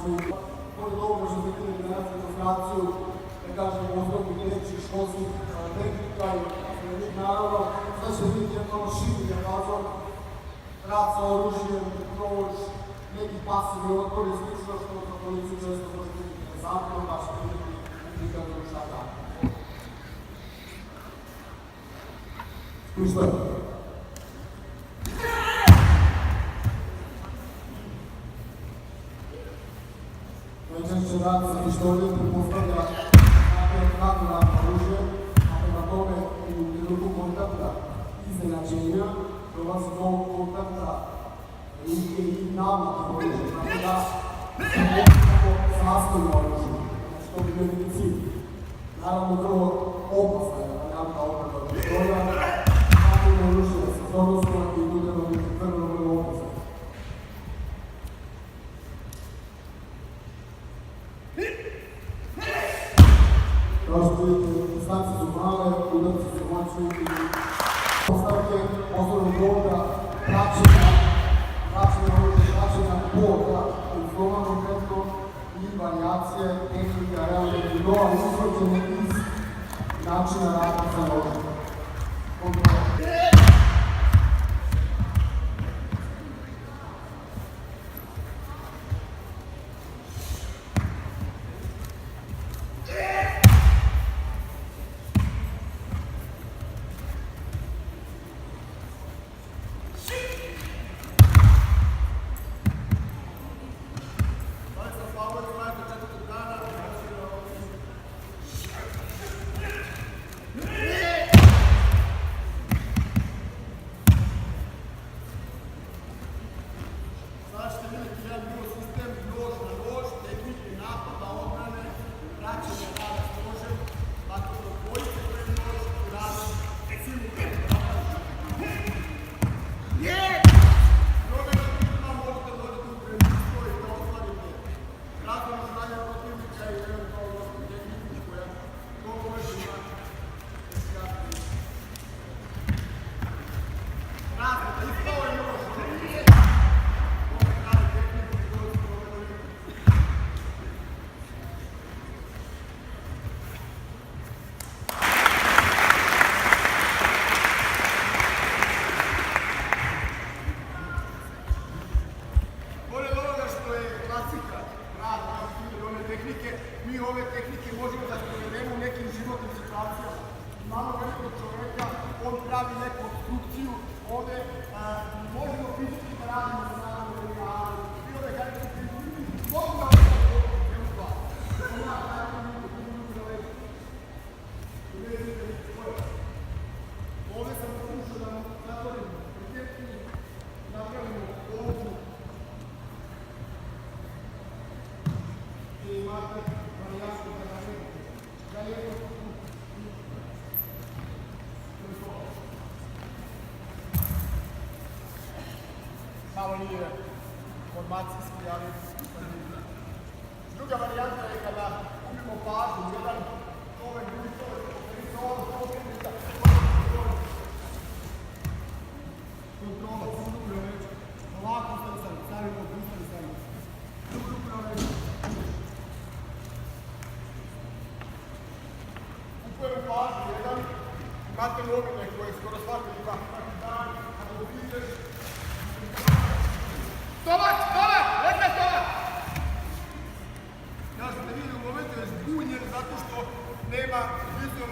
svojih. Pored ovoga što se vidjeli na demonstraciju, da kažem, osnovnih reči, školskih tehnika i naravno, sad će biti jedno širi dijapazon, rad sa oružjem, kroz neki pasivni otpor i slično što za policiju često može biti interesantno, pa će biti prikazano šta tako. Ništa. Najčešće rad sa pištoljem pretpostavlja kako rad oružje, a prema tome i u trenutku kontakta iznenađenja dolazi do kontakta ruke i navike oružja. Tako da se nekako sastavlja oružje. Znači to bi bio neki cilj. Naravno vrlo opasna je varijanta obrada od pištolja, tako da oružje sa zornostima i ljudima biti vrlo opasna. Kao što vidite, distanci su male, udarci su moćni i postavke osnovnog roda, praćenja oružja, praćenja poda, uzgoma konkretno i varijacije, tehnika, realne vidova, izvođene iz načina rada sa oružjem. Mi ove tehnike možemo da provedemo u nekim životnim situacijama. Imamo velikog čoveka, on pravi neku obstrukciju, ovde možemo fizički da radimo sa naravno, ali bilo da kada se pripremi, mogu da ostavimo jednu stvar. Ona pravimo ljudi na leđu. Ovde sam pokušao da natvorimo priketni, napravimo ovdje. I imate varijačku da jedno malo nije formacijski, ali druga varijanta je kada gubimo pažnju, jedan čovek, drugi čovek, kontrola, druga reč, ovako stavimo, odustali stavimo. Druga reč. Kupujemo pažnju, jedan, imate novine koje skoro svaki dan, kada upišeš. Stovac! Rekla stovac! Kažete, vidi u momentu je zbunjen zato što nema vizualno